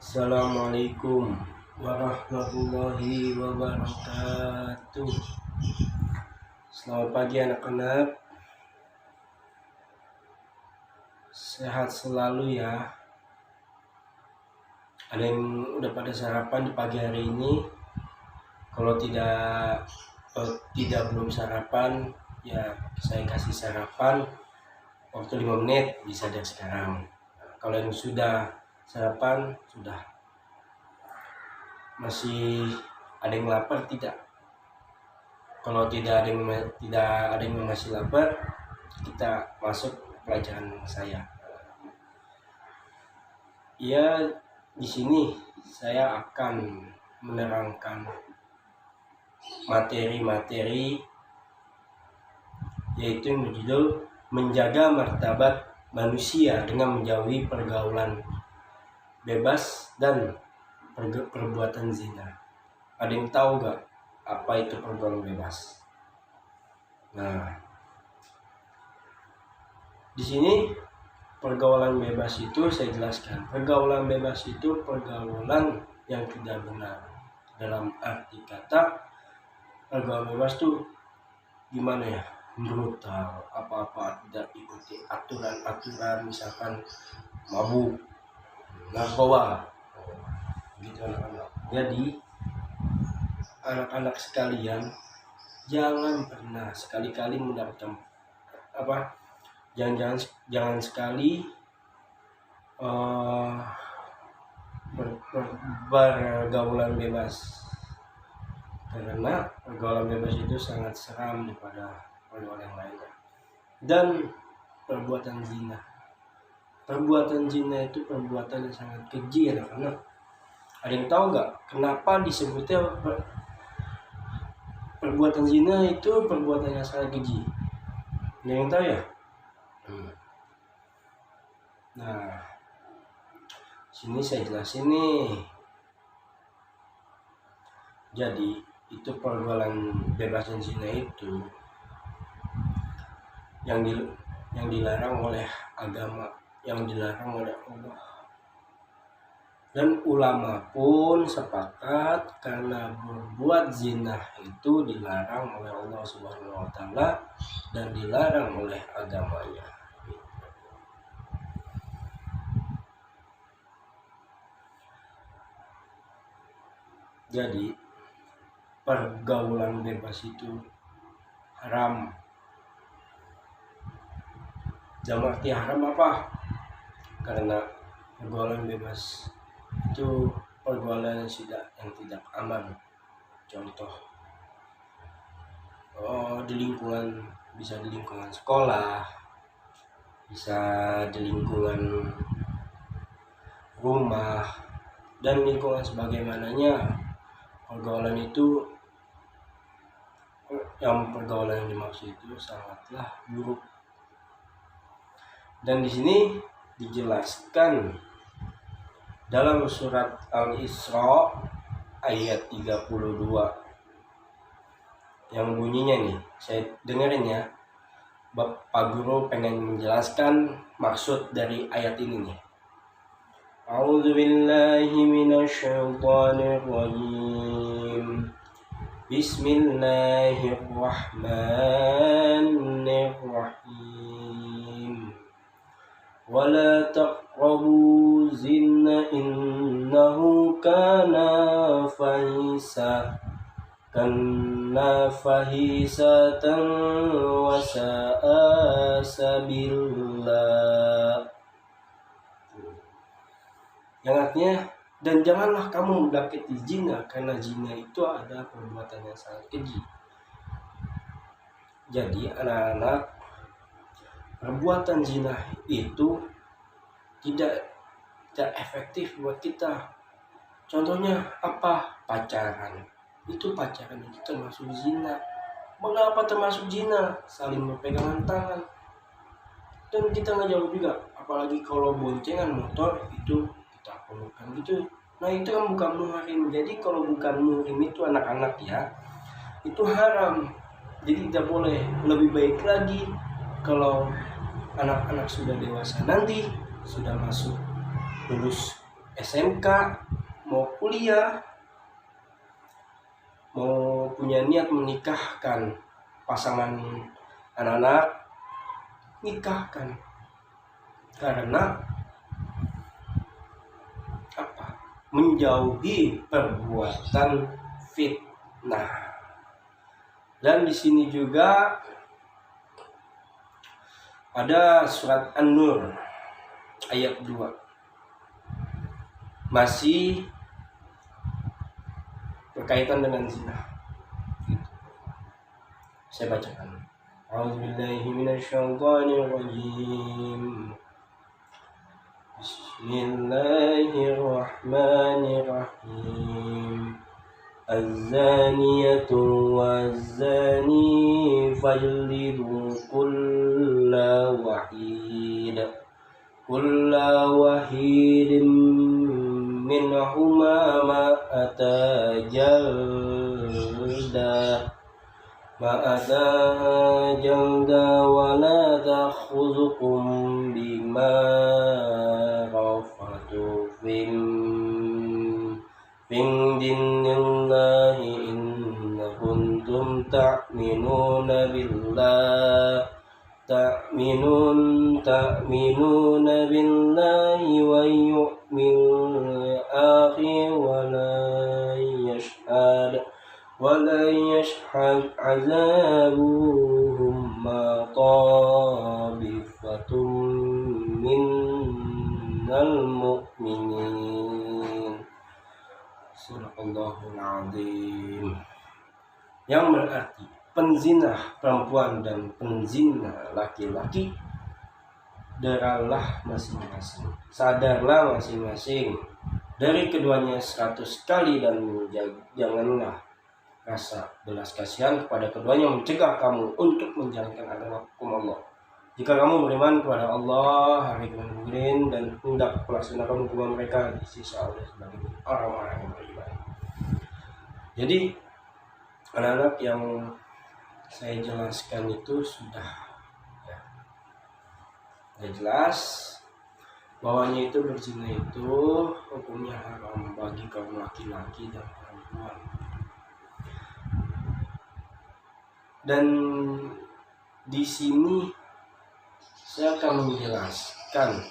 Assalamualaikum warahmatullahi wabarakatuh. Selamat pagi anak-anak. Sehat selalu ya. Ada yang udah pada sarapan di pagi hari ini? Kalau tidak belum sarapan, ya saya kasih sarapan waktu 5 menit, bisa dari sekarang. Kalau yang sudah sarapan, sudah masih ada yang lapar tidak? Kalau tidak ada yang masih lapar, kita masuk pelajaran saya. Ya, di sini saya akan menerangkan materi-materi yaitu yang berjudul menjaga martabat manusia dengan menjauhi pergaulan bebas dan perbuatan zina. Ada yang tahu gak apa itu pergaulan bebas? Nah, di sini pergaulan bebas itu saya jelaskan. Pergaulan bebas itu pergaulan yang tidak benar. Dalam arti kata, pergaulan bebas tuh gimana ya? Brutal, apa-apa tidak ikuti aturan-aturan, misalkan mabuk, narkoba, gitu anak-anak. Jadi anak-anak sekalian, jangan pernah sekali-kali mendapatkan jangan sekali bergaulan bebas, karena pergaulan bebas itu sangat seram daripada pergaulan yang lainnya. Dan perbuatan zina itu perbuatan yang sangat keji anak-anak. Ada yang tahu nggak kenapa disebutnya perbuatan zina itu perbuatan yang sangat keji? Ada yang tahu ya? Nah, sini saya jelasin nih. Jadi itu pergaulan bebas dan zina itu yang dilarang oleh agama, yang dilarang oleh Allah. Dan ulama pun sepakat karena berbuat zina itu dilarang oleh Allah Subhanahu wa taala dan dilarang oleh agamanya. Jadi pergaulan bebas itu haram. Dalam arti haram apa? Karena pergaulan bebas itu pergaulan yang tidak aman. Contoh, bisa di lingkungan sekolah, bisa di lingkungan rumah, dan lingkungan sebagaimananya. Pergaulan yang dimaksud itu sangatlah buruk. Dan di sini dijelaskan dalam surat Al-Isra ayat 32 yang bunyinya nih, saya dengerin ya. Pak Guru pengen menjelaskan maksud dari ayat ini nih. A'udzu billahi minasyaitonir rajim. Bismillahirrahmanirrahim. Wala taqrabu zina innahu kana fahisatan wa sa'a sabila. Yang artinya, dan janganlah kamu mendekati zina, karena zina itu ada perbuatan yang sangat keji. Jadi anak-anak, perbuatan zina itu tidak efektif buat kita. Contohnya apa? Pacaran. Itu pacaran itu termasuk zina. Mengapa termasuk zina? Saling berpegangan tangan. Dan kita nggak jauh juga. Apalagi kalau boncengan motor itu kita pelukan gitu. Nah itu kan bukan muhrim. Jadi kalau bukan muhrim itu anak-anak ya, itu haram. Jadi tidak boleh. Lebih baik lagi kalau anak-anak sudah dewasa nanti, sudah masuk lulus SMK, mau kuliah, mau punya niat menikahkan pasangan anak-anak, nikahkan. Karena apa? Menjauhi perbuatan fitnah. Dan di sini juga ada surat An-Nur ayat 2. Masih berkaitan dengan zina. Saya bacakan. A'udzubillahi minasyaitonirrajim. Bismillahirrahmanirrahim. Az-zaniyatu waz-zani fajlidu kulla wahidin minhuma ma'ata jalda wa la takhuzukum bima rafatu fin dinillahi inna kuntum ta'minuna billahi wa yu'minul akhir wa la yashhad azabuhum ma tabifatum minnal mu'minin. Subhanallahul azim. Yang berarti penzina perempuan dan penzina laki-laki, deralah masing-masing, sadarlah masing-masing dari keduanya 100 kali, dan janganlah rasa belas kasihan kepada keduanya, mencegah kamu untuk menjalankan agama hukum Allah. Jika kamu beriman kepada Allah, hari kemudian, dan hendak melaksanakan hukuman mereka di sisi Allah sebagai orang-orang yang beriman. Jadi anak-anak yang saya jelaskan itu sudah jelas bahwanya itu berzina itu hukumnya haram bagi kaum laki-laki dan perempuan. Dan di sini saya akan menjelaskan,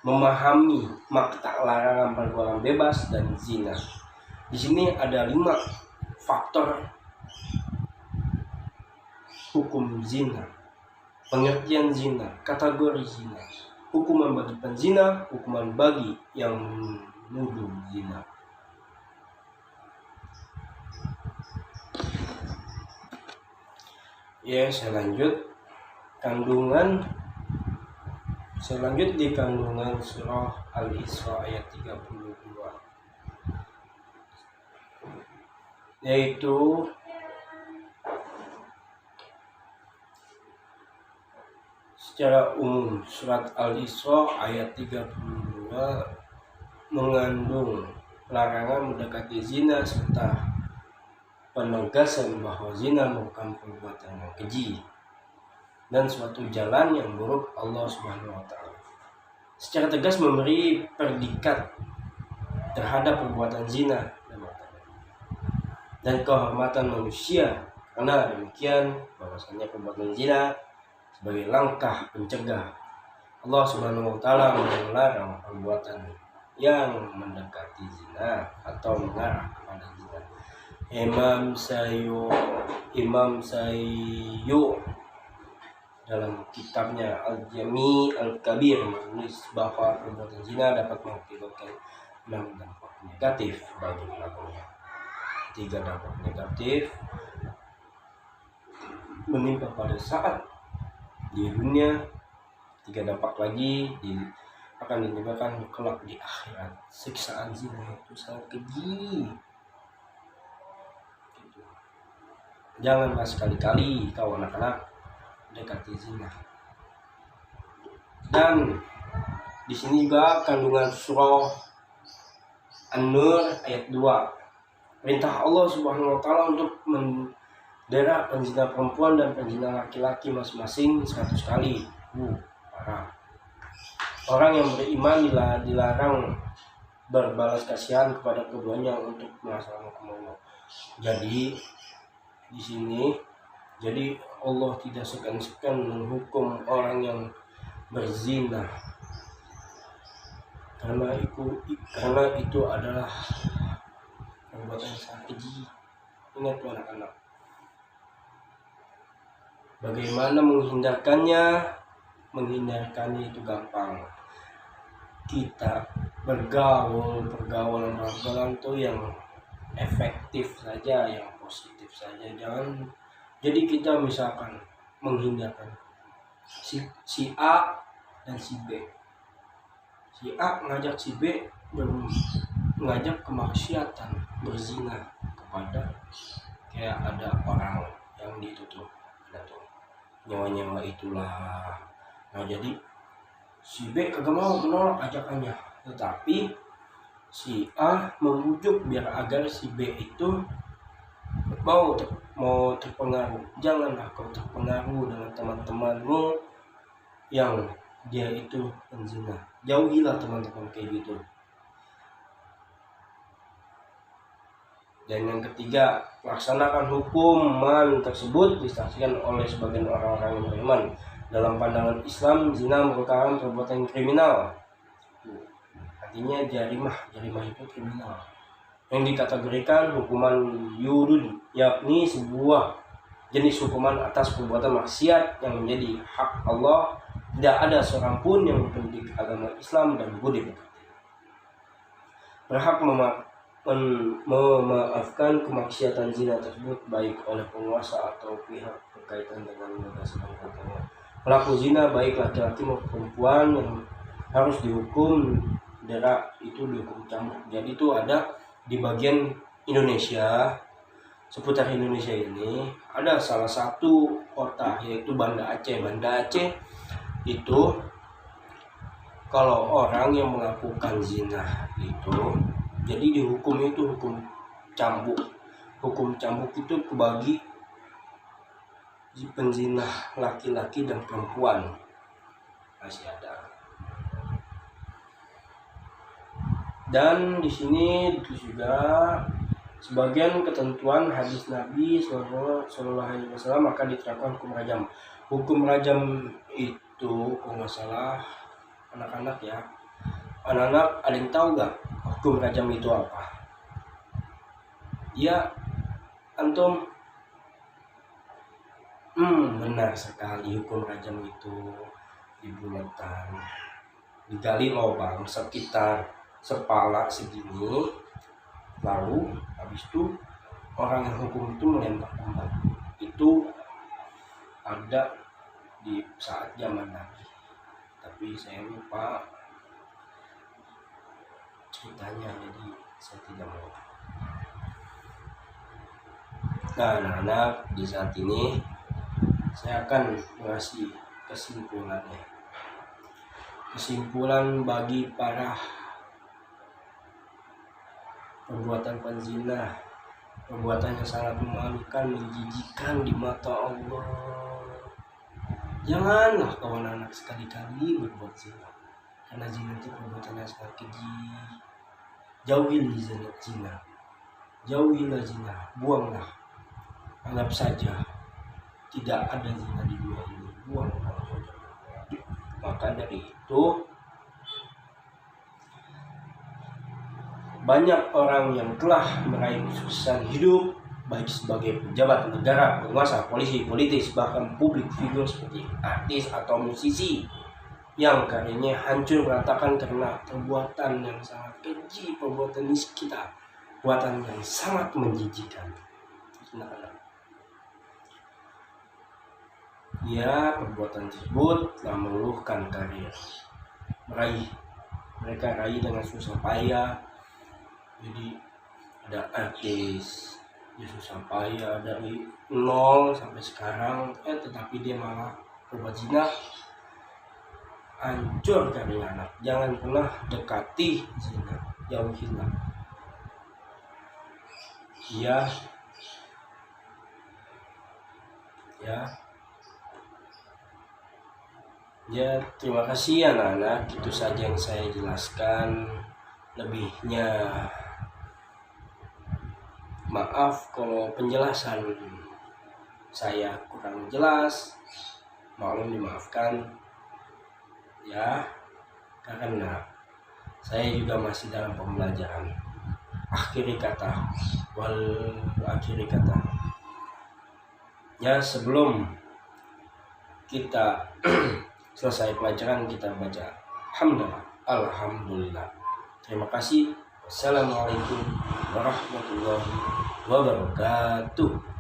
memahami makna larangan perbuatan bebas dan zina. Di sini ada 5 faktor hukum zina, pengertian zina, kategori zina, hukuman bagi penzina, hukuman bagi yang menuduh zina. Ya, saya lanjut di kandungan surah Al-Isra ayat 32, yaitu secara umum surat Al-Isra ayat 32 mengandung larangan mendekati zina serta penegasan bahwa zina merupakan perbuatan yang keji dan suatu jalan yang buruk Allah Subhanahu wa taala. Secara tegas memberi predikat terhadap perbuatan zina dan kehormatan manusia. Karena demikian, bahwasanya perbuatan zina sebagai langkah pencegah, Allah Subhanahu wa taala melarang perbuatan yang mendekati zina atau mengarah kepada zina. Imam Sayyu dalam kitabnya Al-Jami' Al-Kabir menulis bahwa perbuatan zina dapat mengakibatkan 6 dampak negatif bagi pelakunya. 3 dampak negatif menimpa pada saat di dunia, 3 dampak lagi akan ditimpakan kelak di akhirat. Siksaan zina itu sangat keji. Janganlah sekali-kali kau anak-anak dekati zina. Dan di sini juga kandungan surah An-Nur ayat 2. Perintah Allah Subhanahu wa taala untuk mendera penzina perempuan dan penzina laki-laki masing-masing 100 kali. Parah. Orang yang beriman dilarang berbalas kasihan kepada keduanya untuk melaksanakan hukum Allah. Jadi di sini Allah tidak segan-segan menghukum orang yang berzina karena itu adalah perbuatan yang sangat keji. Ingat tuh anak-anak, bagaimana menghindarkannya itu gampang. Kita pergaulan tuh yang efektif saja, yang positif saja. Jangan jadi kita misalkan menghindarkan si A dan si B. Si A ngajak si B mengajak kemaksiatan, berzina kepada kayak ada orang yang ditutup, ada tuh nyawa itulah. Nah jadi si B kagak mau, menolak ajakannya, tetapi si A membujuk biar agar si B itu mau terpengaruh. Janganlah kau terpengaruh dengan teman-temanmu yang dia itu penzina. Jauhilah teman-teman kayak gitu. Dan yang ketiga, laksanakan hukuman tersebut disaksikan oleh sebagian orang-orang yang beriman. Dalam pandangan Islam, zina merupakan perbuatan kriminal. Artinya jarimah itu kriminal, yang dikategorikan hukuman yudud, yakni sebuah jenis hukuman atas perbuatan maksiat yang menjadi hak Allah. Tidak ada seorang pun yang membenci agama Islam dan budi pekerti berhak memaafkan kemaksiatan zina tersebut, baik oleh penguasa atau pihak berkaitan dengan berdasarkan hukumnya. Pelaku zina baik laki-laki maupun perempuan yang harus dihukum dihukum cambuk. Jadi itu ada di bagian Indonesia, seputar Indonesia ini ada salah satu kota yaitu Banda Aceh. Banda Aceh itu kalau orang yang melakukan zina itu jadi dihukum itu hukum cambuk. Hukum cambuk itu kebagi penzina laki-laki dan perempuan masih ada. Dan di sini juga sebagian ketentuan hadis Nabi Sallallahu Alaihi Wasallam maka diterapkan hukum rajam. Hukum rajam itu kalau nggak salah anak-anak ya, anak-anak ada yang tahu nggak hukum rajam itu apa? Ya, antum? Benar sekali, hukum rajam itu dibulatkan, digali lubang sekitar sepala segini, lalu habis itu orang yang hukum itu melempar tombak. Itu ada di saat zaman Nabi, tapi saya lupa ceritanya, jadi saya tidak mau. Nah anak-anak, di saat ini saya akan mengasih kesimpulan bagi para perbuatan penzina, perbuatan yang sangat memalukan, menjijikkan di mata Allah. Janganlah kawan anak sekali-kali berbuat zina, karena zina itu perbuatan yang sangat keji. Jauhilah zina, buanglah, anggap saja tidak ada zina di dunia ini, buanglah. Maka dari itu banyak orang yang telah meraih kesuksesan hidup, baik sebagai pejabat negara, penguasa, polisi, politis, bahkan publik figur seperti artis atau musisi yang karyanya hancur berantakan karena perbuatan yang sangat keji, perbuatan kita, perbuatan yang sangat menjijikkan. Ya, perbuatan tersebut telah meluluhkan karir mereka raih dengan susah payah. Jadi ada artis dia susah payah dari nol sampai sekarang, tetapi dia malah berbuat zina, hancur dari anak. Jangan pernah dekati zina, jauhilah. Ya, Ya, terima kasih anak-anak. Itu saja yang saya jelaskan. Lebihnya maaf kalau penjelasan saya kurang jelas. Mohon dimaafkan ya, karena saya juga masih dalam pembelajaran. Akhiri kata ya, sebelum kita selesai pelajaran, kita baca alhamdulillah. Terima kasih. Wassalamualaikum warahmatullahi wabarakatuh.